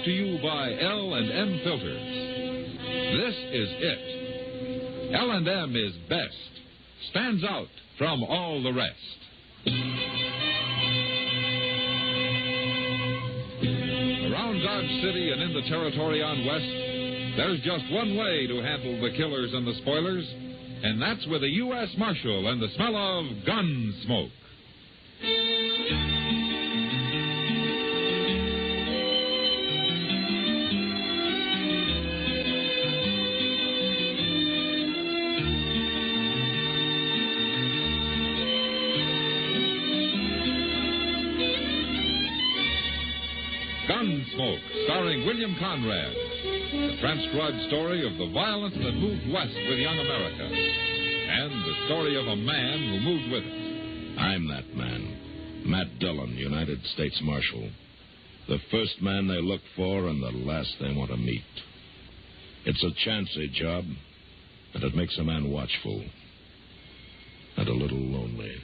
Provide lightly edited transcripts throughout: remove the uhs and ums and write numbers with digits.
Brought to you by L&M Filters. This is it. L&M is best. Stands out from all the rest. Around Dodge City and in the territory on West, there's just one way to handle the killers and the spoilers, and that's with a U.S. Marshal and the smell of Gunsmoke. Gunsmoke, starring William Conrad. The transcribed story of the violence that moved west with young America. And the story of a man who moved with it. I'm that man. Matt Dillon, United States Marshal. The first man they look for and the last they want to meet. It's a chancy job, and it makes a man watchful. And a little lonely.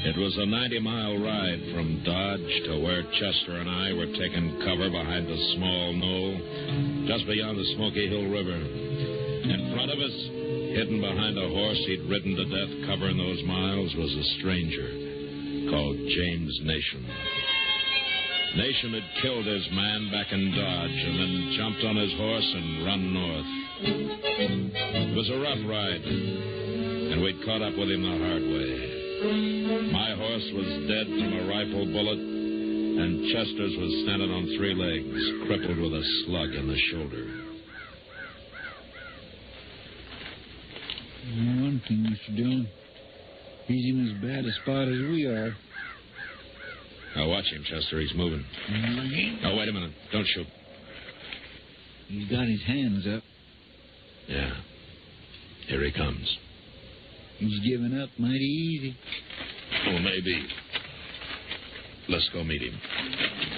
It was a 90-mile ride from Dodge to where Chester and I were taking cover behind a small knoll just beyond the Smokey Hill River. In front of us, hidden behind a horse he'd ridden to death covering those miles, was a stranger called James Nation. Nation had killed his man back in Dodge and then jumped on his horse and run north. It was a rough ride, and we'd caught up with him the hard way. My horse was dead from a rifle bullet, and Chester's was standing on three legs, crippled with a slug in the shoulder. One thing, Mr. Dillon. He's in as bad a spot as we are. Now watch him, Chester. He's moving. Oh, wait a minute. Don't shoot. He's got his hands up. Yeah. Here he comes. He's giving up mighty easy. Oh, maybe. Let's go meet him.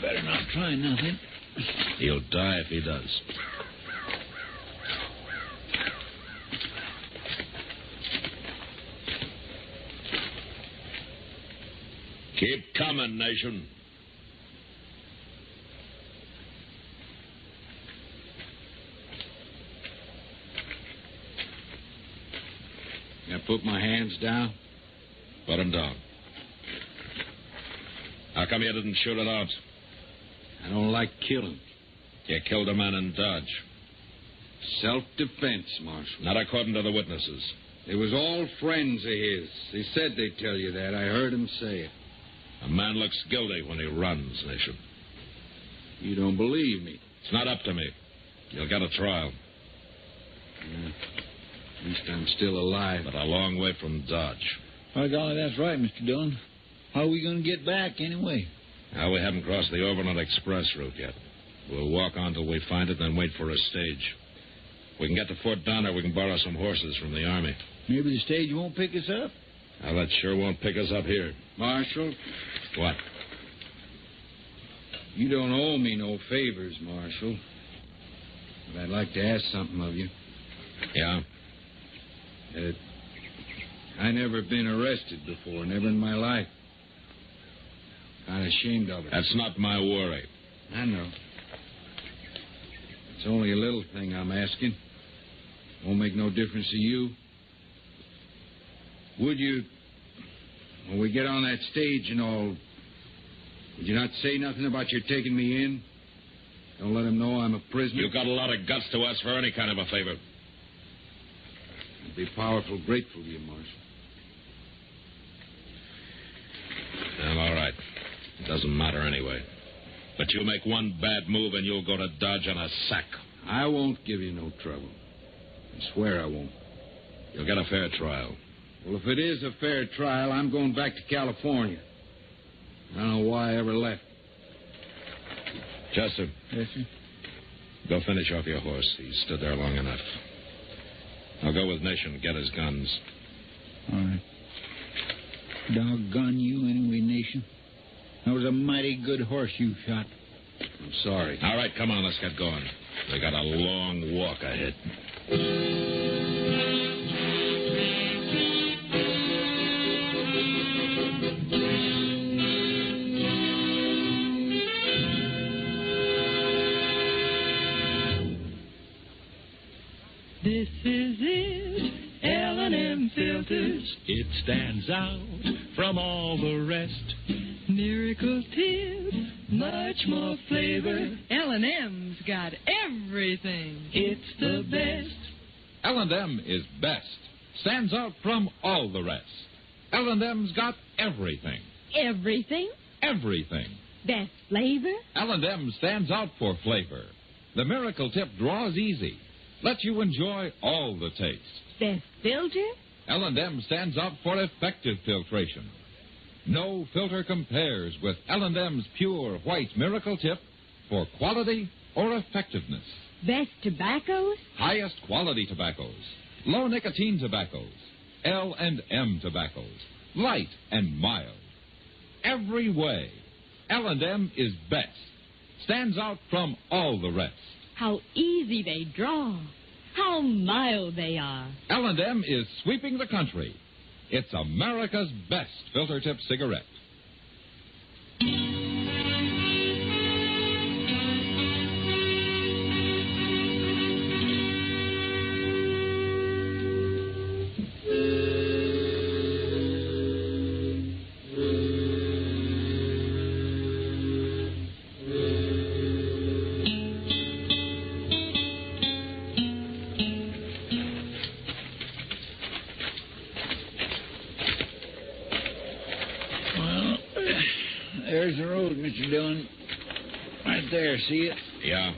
Better not try nothing. He'll die if he does. Keep coming, Nation. I put my hands down. Put them down. How come you didn't shoot it out? I don't like killing. You killed a man in Dodge. Self-defense, Marshal. Not according to the witnesses. They was all friends of his. They said they'd tell you that. I heard him say it. A man looks guilty when he runs, Nation. You don't believe me? It's not up to me. You'll get a trial. Yeah. At least I'm still alive. But a long way from Dodge. By golly, that's right, Mr. Dillon. How are we going to get back, anyway? Now, we haven't crossed the overland express route yet. We'll walk on till we find it, then wait for a stage. We can get to Fort Donner. We can borrow some horses from the Army. Maybe the stage won't pick us up? Now, that sure won't pick us up here. Marshal? What? You don't owe me no favors, Marshal. But I'd like to ask something of you. Yeah? I never been arrested before, never in my life. Kind of ashamed of it. That's not my worry. I know. It's only a little thing I'm asking. Won't make no difference to you. Would you, when we get on that stage and all, would you not say nothing about your taking me in? Don't let them know I'm a prisoner? You've got a lot of guts to ask for any kind of a favor. I'd be powerful grateful to you, Marshal. Well, all right. It doesn't matter anyway. But you make one bad move and you'll go to Dodge on a sack. I won't give you no trouble. I swear I won't. You'll get a fair trial. Well, if it is a fair trial, I'm going back to California. I don't know why I ever left. Chester. Yes, sir? Go finish off your horse. He's stood there long enough. I'll go with Nation and get his guns. All right. Doggone you anyway, Nation. That was a mighty good horse you shot. I'm sorry. All right, come on, let's get going. We got a long walk ahead. This is it, L&M Filters. It stands out from all the rest. Miracle tip, much more flavor. L&M's got everything. It's the best. L&M is best. Stands out from all the rest. L&M's got everything. Everything? Everything. Best flavor? L&M stands out for flavor. The Miracle Tip draws easy. Lets you enjoy all the taste. Best filter? L&M stands out for effective filtration. No filter compares with L&M's pure white Miracle Tip for quality or effectiveness. Best tobaccos? Highest quality tobaccos. Low nicotine tobaccos. L&M tobaccos. Light and mild. Every way, L&M is best. Stands out from all the rest. How easy they draw. How mild they are. L&M is sweeping the country. It's America's best filter tip cigarette. There's the road, Mr. Dillon. Right there, see it? Yeah.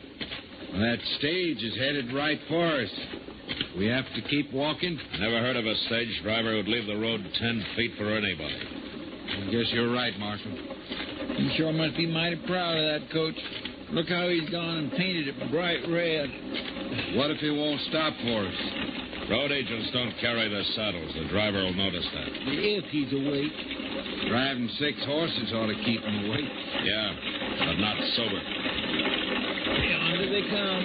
Well, that stage is headed right for us. We have to keep walking? Never heard of a stage driver who'd leave the road 10 feet for anybody. I guess you're right, Marshal. You sure must be mighty proud of that, Coach. Look how he's gone and painted it bright red. What if he won't stop for us? Road agents don't carry their saddles. The driver will notice that. If he's awake. Driving 6 horses ought to keep him awake. Yeah, but not sober. Yonder they come.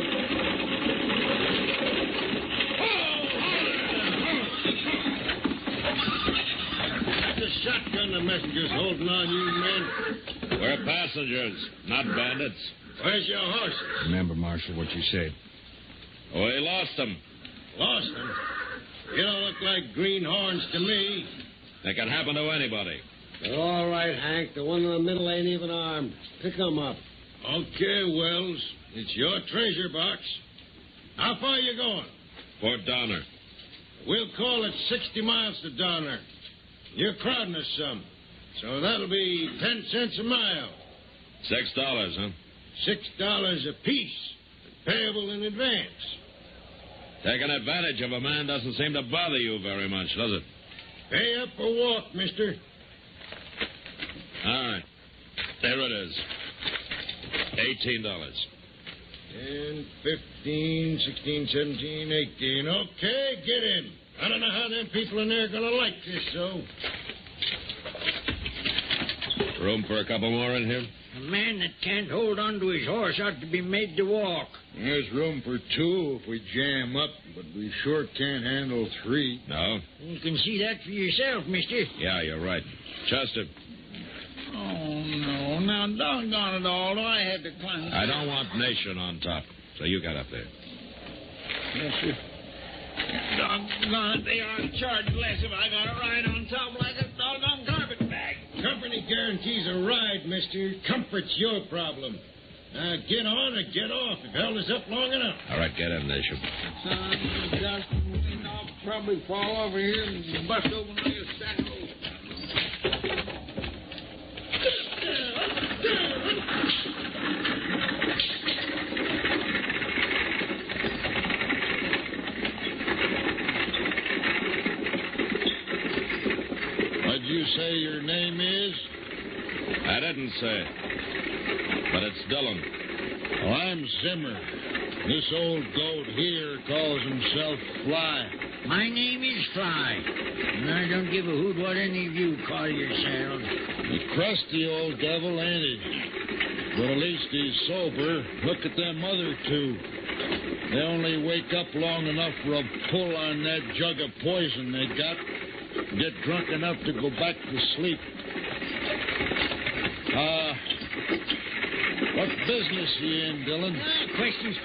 That's a shotgun the messenger's holding on you, men. We're passengers, not bandits. Where's your horses? Remember, Marshal, what you said. We lost them. Lost them? You don't look like greenhorns to me. They can happen to anybody. They're all right, Hank. The one in the middle ain't even armed. Pick 'em up. Okay, Wells. It's your treasure box. How far you going? Fort Donner. We'll call it 60 miles to Donner. You're crowding us some. So that'll be 10 cents a mile. $6, huh? $6 apiece. Payable in advance. Taking advantage of a man doesn't seem to bother you very much, does it? Pay up or walk, mister. All right. There it is. $18. 10, 15, 16, 17, 18. Okay, get in. I don't know how them people in there are going to like this, so. Room for a couple more in here? A man that can't hold on to his horse ought to be made to walk. There's room for 2 if we jam up, but we sure can't handle 3. No? You can see that for yourself, mister. Yeah, you're right. Chester. Oh, no. Now, doggone it all. I had to climb. I don't want Nation on top, so you got up there. Yes, sir. Doggone it, they ought to charge less if I got to ride on top like a doggone carpet bag. Company guarantees a ride, mister. Comfort's your problem. Now, get on or get off. You've held us up long enough. All right, get in, Nation. I'll probably fall over here and bust open like a sack of oats. What'd you say your name is? I didn't say it, but it's Dillon. Oh, I'm Zimmer. This old goat here calls himself Fly. My name is Fly, and I don't give a hoot what any of you call yourselves. A crusty old devil, ain't he? But at least he's sober. Look at them other two. They only wake up long enough for a pull on that jug of poison they got. Get drunk enough to go back to sleep. What business you in, Dillon? Questions.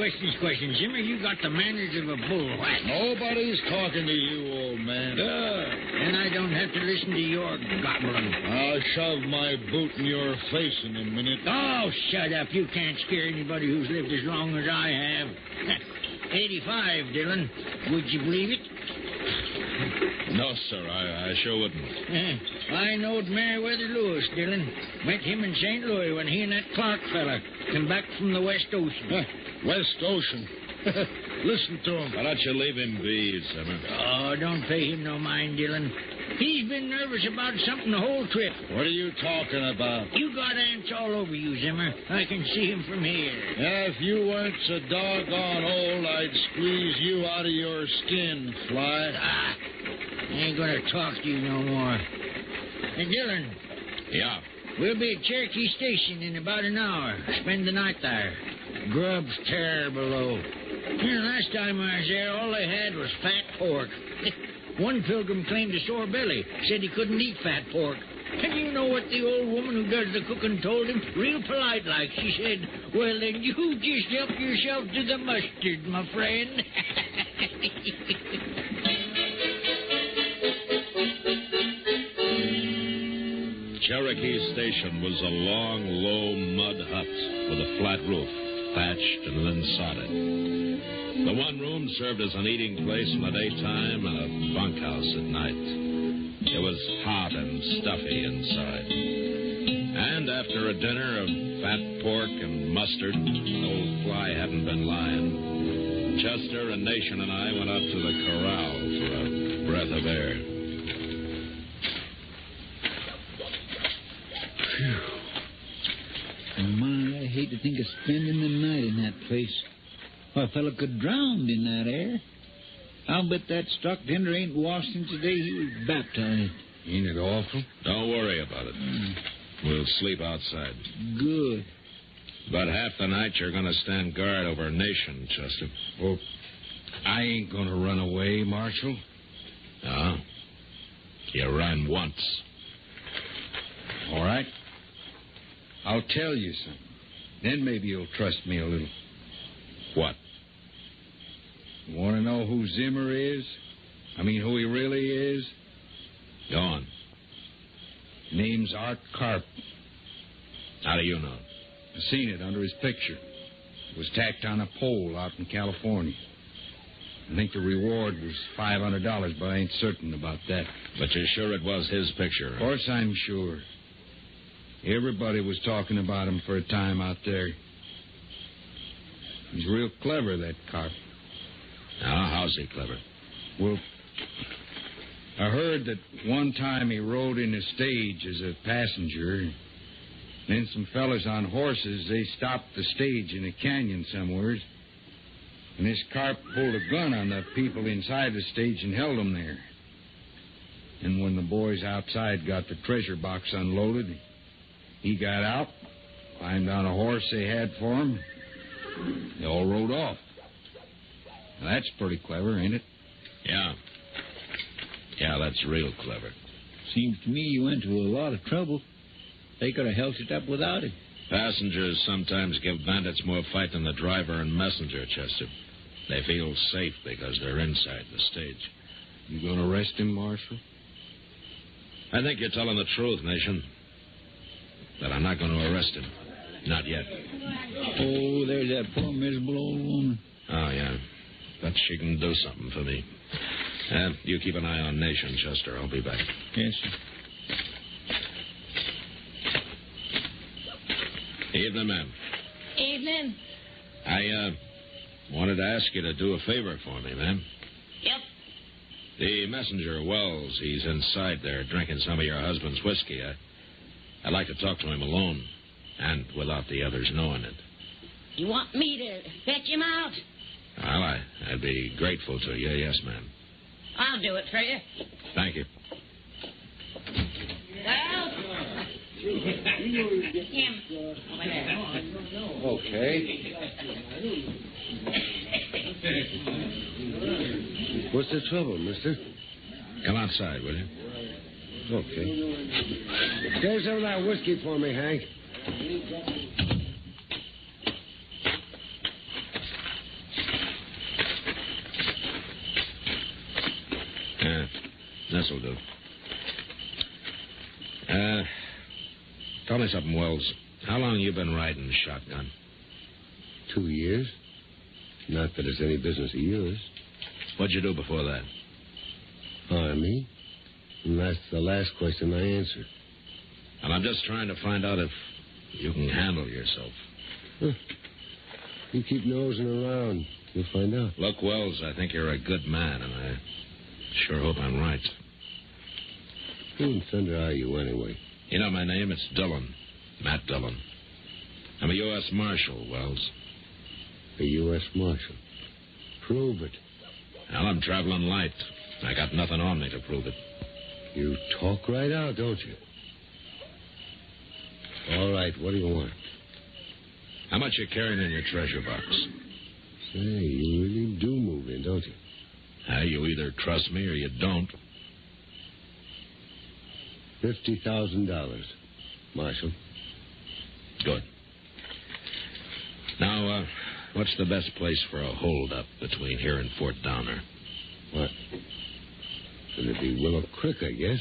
Zimmer, you got the manners of a bull whack. Nobody's talking to you, old man. And I don't have to listen to your gobbling. I'll shove my boot in your face in a minute. Oh, shut up. You can't scare anybody who's lived as long as I have. 85, Dillon. Would you believe it? No, sir, I sure wouldn't. I knowed Meriwether Lewis, Dillon. Met him in St. Louis when he and that Clark fella come back from the West Ocean. West Ocean? Listen to him. Why don't you leave him be, Zimmer? Oh, don't pay him no mind, Dillon. He's been nervous about something the whole trip. What are you talking about? You got ants all over you, Zimmer. I can see him from here. Yeah, if you weren't so doggone old, I'd squeeze you out of your skin, Fly. I ain't going to talk to you no more. Hey, Dillon. Yeah? We'll be at Cherokee Station in about an hour. Spend the night there. Grub's terrible low. Last time I was there, all they had was fat pork. One pilgrim claimed a sore belly. Said he couldn't eat fat pork. And you know what the old woman who does the cooking told him? Real polite like. She said, well, then you just help yourself to the mustard, my friend. Cherokee Station was a long, low mud hut with a flat roof, thatched and then sodded. The one room served as an eating place in the daytime and a bunkhouse at night. It was hot and stuffy inside. And after a dinner of fat pork and mustard, old Fly hadn't been lying. Chester and Nation and I went up to the corral for a breath of air. My, I hate to think of spending the night in that place. Well, a fellow could drown in that air. I'll bet that stock tender ain't washed since the day he was baptized. Ain't it awful? Don't worry about it. We'll sleep outside. Good. About half the night you're going to stand guard over Nation, Chester. Well, I ain't going to run away, Marshal. No? You ran once. All right. I'll tell you something. Then maybe you'll trust me a little. What? You want to know who Zimmer is? I mean, who he really is? Go on. Name's Art Carp. How do you know? I seen it under his picture. It was tacked on a pole out in California. I think the reward was $500, but I ain't certain about that. But you're sure it was his picture? Of course I'm sure. Everybody was talking about him for a time out there. He's real clever, that Carp. Now, how's he clever? Well, I heard that one time he rode in a stage as a passenger. Then some fellas on horses, they stopped the stage in a canyon somewhere. And this Carp pulled a gun on the people inside the stage and held them there. And when the boys outside got the treasure box unloaded, he got out, climbed on a horse they had for him. They all rode off. Now, that's pretty clever, ain't it? Yeah. Yeah, that's real clever. Seems to me you went to a lot of trouble. They could have held it up without it. Passengers sometimes give bandits more fight than the driver and messenger, Chester. They feel safe because they're inside the stage. You going to arrest him, Marshal? I think you're telling the truth, Nation. But I'm not going to arrest him. Not yet. Oh, there's that poor miserable old woman. Oh, yeah. But she can do something for me. You keep an eye on Nation, Chester. I'll be back. Yes, sir. Evening, ma'am. Evening. I wanted to ask you to do a favor for me, ma'am. Yep. The messenger, Wells, he's inside there drinking some of your husband's whiskey. I'd like to talk to him alone, and without the others knowing it. You want me to fetch him out? Well, I'd be grateful to you, yes, ma'am. I'll do it for you. Thank you. Well, him over there. Okay. What's the trouble, mister? Come outside, will you? Okay. Get some of that whiskey for me, Hank. This'll do. Tell me something, Wells. How long you been riding shotgun? 2 years. Not that it's any business of yours. What'd you do before that? Army. And that's the last question I answered. And I'm just trying to find out if you can handle yourself. Huh. You keep nosing around. You'll find out. Look, Wells, I think you're a good man, and I sure hope I'm right. Who in thunder are you, anyway? You know my name? It's Dillon. Matt Dillon. I'm a U.S. Marshal, Wells. A U.S. Marshal? Prove it. Well, I'm traveling light. I got nothing on me to prove it. You talk right out, don't you? All right, what do you want? How much you carrying in your treasure box? Say, you really do move in, don't you? You either trust me or you don't. $50,000, Marshal. Good. Now, what's the best place for a hold-up between here and Fort Downer? What? It'd be Willow Creek, I guess.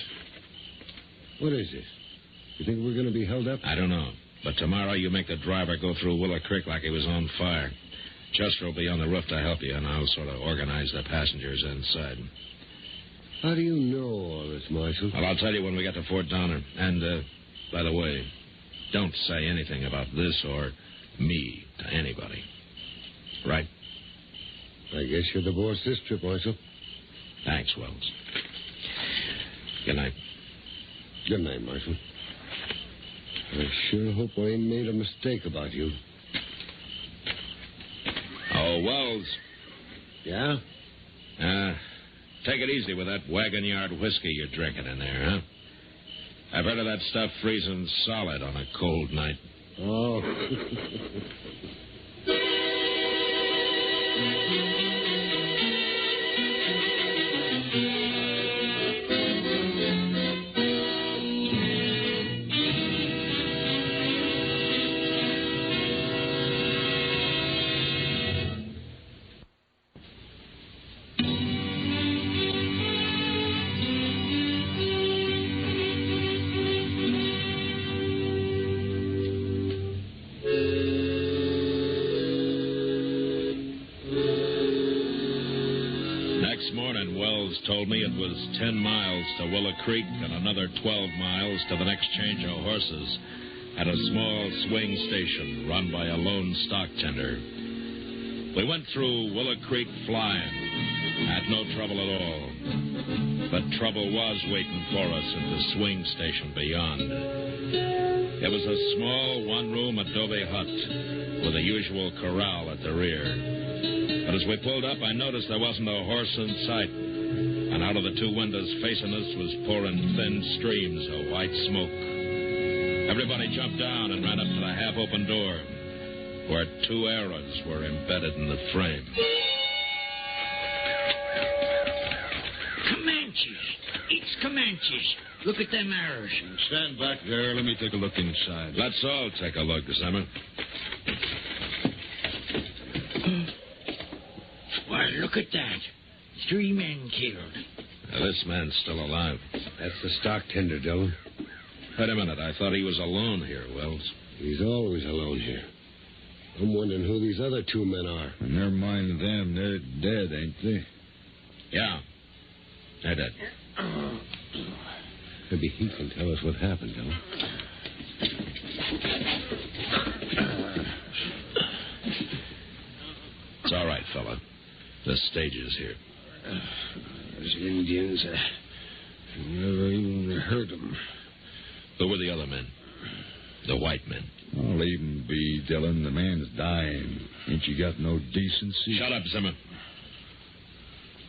What is this? You think we're going to be held up? I don't know. But tomorrow you make the driver go through Willow Creek like he was on fire. Chester will be on the roof to help you, and I'll sort of organize the passengers inside. How do you know all this, Marshal? Well, I'll tell you when we get to Fort Downer. And, by the way, don't say anything about this or me to anybody. Right? I guess you're the boss this trip, Marshal. Thanks, Wells. Good night. Good night, Marshal. I sure hope I ain't made a mistake about you. Oh, Wells. Yeah? Take it easy with that wagon yard whiskey you're drinking in there, huh? I've heard of that stuff freezing solid on a cold night. Oh. Told me it was 10 miles to Willow Creek and another 12 miles to the next change of horses at a small swing station run by a lone stock tender. We went through Willow Creek flying. Had no trouble at all. But trouble was waiting for us at the swing station beyond. It was a small one-room adobe hut with a usual corral at the rear. But as we pulled up, I noticed there wasn't a horse in sight. And out of the two windows facing us was pouring thin streams of white smoke. Everybody jumped down and ran up to the half-open door, where 2 arrows were embedded in the frame. Comanches. It's Comanches. Look at them arrows. Stand back there. Let me take a look inside. Let's all take a look, Zimmer. Why, look at that. 3 men killed. Now, this man's still alive. That's the stock tender, Dillon. Wait a minute. I thought he was alone here, Wells. He's always alone here. I'm wondering who these other 2 men are. Never mind them. They're dead, ain't they? Yeah. They're dead. Maybe he can tell us what happened, Dillon. It's all right, fella. The stage is here. Those Indians, I never even heard them. Who were the other men? The white men? Oh, leave him be, Dillon. The man's dying. Ain't you got no decency? Shut up, Zimmer.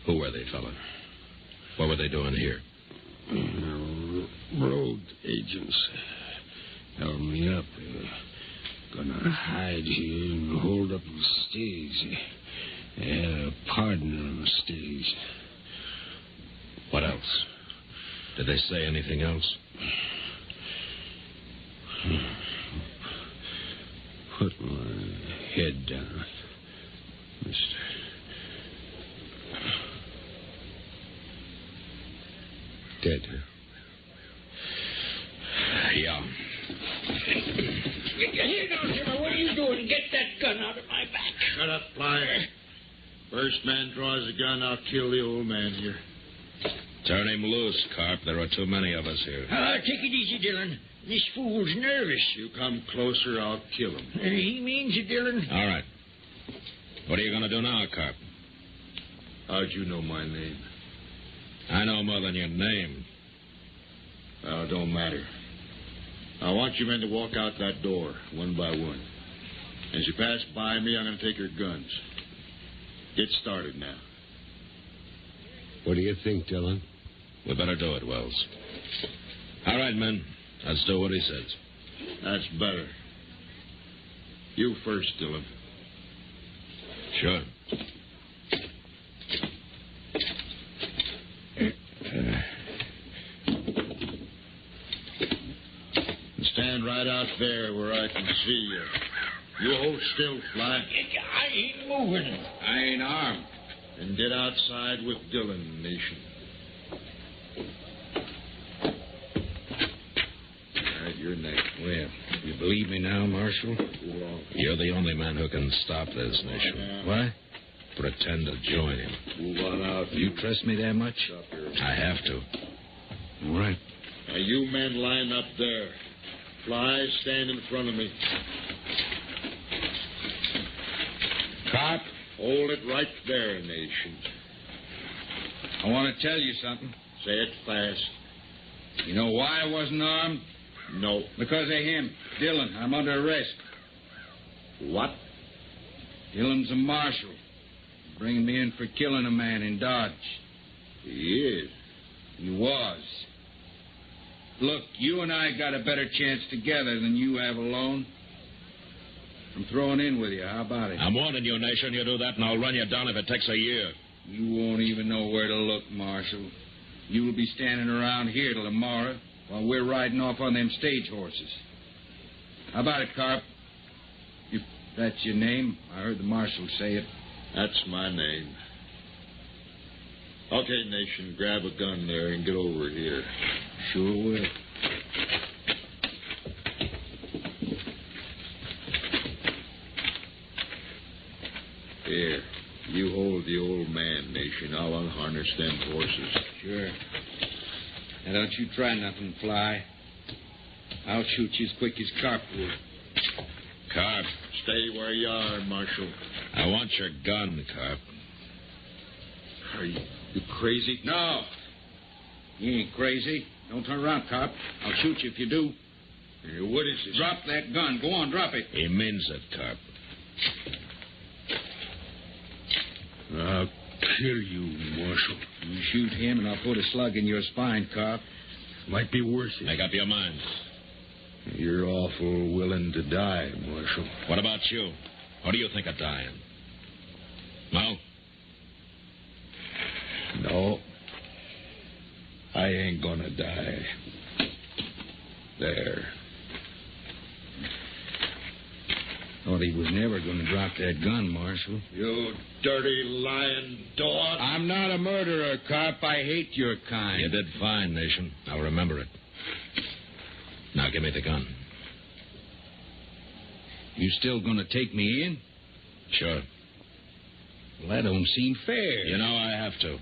Who were they, fella? What were they doing here? Road agents held me up. Gonna hide here and hold up the stage. They had a partner on the stage. What else? Did they say anything else? Put my head down, mister. Dead, huh? Yeah. Here now, Zimmer. What are you doing? Get that gun out of my back. Shut up, Fly. First man draws a gun, I'll kill the old man here. Turn him loose, Carp. There are too many of us here. Take it easy, Dillon. This fool's nervous. You come closer, I'll kill him. He means it, Dillon. All right. What are you going to do now, Carp? How'd you know my name? I know more than your name. Well, it don't matter. I want you men to walk out that door, one by one. As you pass by me, I'm going to take your guns. Get started now. What do you think, Dillon? We better do it, Wells. All right, men. Let's do what he says. That's better. You first, Dillon. Sure. Stand right out there where I can see you. You hold still, Fly. I ain't moving. I ain't armed. And get outside with Dillon, Nation. All right, you're next. Well, you believe me now, Marshal? You're the only man who can stop this, Nation. What? Pretend to join him. Move on out. You trust me that much? I have to. All right. Now, you men line up there. Fly, stand in front of me. Cop, hold it right there, Nation. I want to tell you something. Say it fast. You know why I wasn't armed? No. Because of him, Dillon. I'm under arrest. What? Dillon's a marshal. Bringing me in for killing a man in Dodge. He is. He was. Look, you and I got a better chance together than you have alone. I'm throwing in with you. How about it? I'm warning you, Nation. You do that, and I'll run you down if it takes a year. You won't even know where to look, Marshal. You will be standing around here till tomorrow while we're riding off on them stage horses. How about it, Carp? If that's your name, I heard the Marshal say it. That's my name. Okay, Nation, grab a gun there and get over here. Sure will. Here, you hold the old man, Nation. I'll unharness them horses. Sure. Now, don't you try nothing, Fly. I'll shoot you as quick as Carp would. Carp. Stay where you are, Marshal. I want your gun, Carp. Are you crazy? No. You ain't crazy. Don't turn around, Carp. I'll shoot you if you do. What is this? Drop that gun. Go on, drop it. He means it, Carp. I'll kill you, Marshal. You shoot him, and I'll put a slug in your spine, Carp. Might be worth it. Make up your mind. You're awful willing to die, Marshal. What about you? What do you think of dying? No? No. I ain't gonna die. There. Thought he was never going to drop that gun, Marshal. You dirty, lying dog. I'm not a murderer, Carp. I hate your kind. You did fine, Nation. I'll remember it. Now give me the gun. You still going to take me in? Sure. Well, that don't seem fair. You know I have to.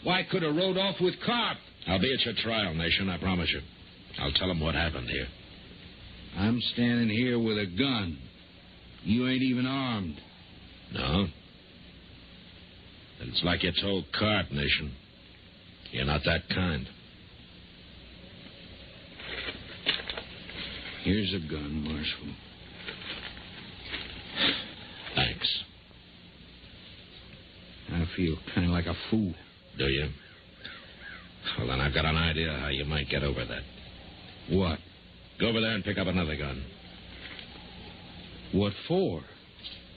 Why could have rode off with Carp? I'll be at your trial, Nation, I promise you. I'll tell them what happened here. I'm standing here with a gun. You ain't even armed. No? It's like you told Carp, Nation. You're not that kind. Here's a gun, Marshal. feel kind of like a fool. Do you? Well, then I've got an idea how you might get over that. What? Go over there and pick up another gun. What for?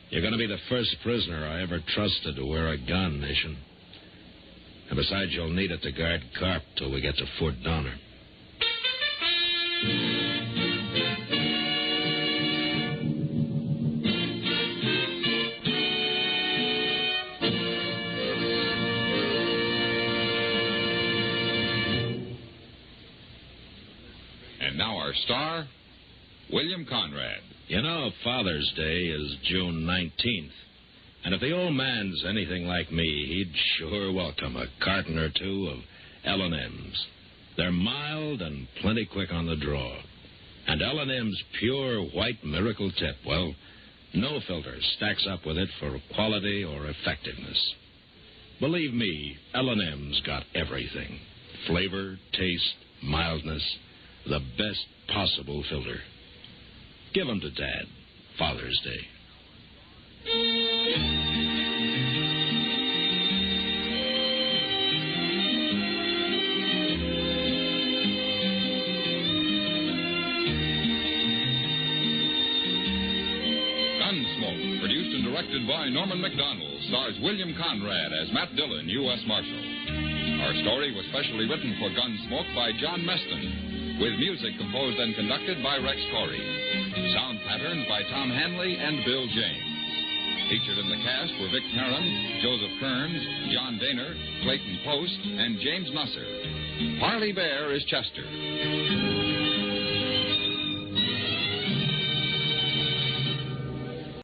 You're going to be the first prisoner I ever trusted to wear a gun, Nation. And besides, you'll need it to guard Carp till we get to Fort Donner. And now our star, William Conrad. You know, Father's Day is June 19th. And if the old man's anything like me, he'd sure welcome a carton or two of L&M's. They're mild and plenty quick on the draw. And L&M's pure white miracle tip, well, no filter stacks up with it for quality or effectiveness. Believe me, L&M's got everything. Flavor, taste, mildness, the best possible filter. Give 'em to Dad, Father's Day. Gunsmoke, produced and directed by Norman McDonald, stars William Conrad as Matt Dillon, U.S. Marshal. Our story was specially written for Gunsmoke by John Meston, with music composed and conducted by Rex Corey. Sound patterns by Tom Hanley and Bill James. Featured in the cast were Vic Perrin, Joseph Kearns, John Daner, Clayton Post, and James Nusser. Parley Bear is Chester.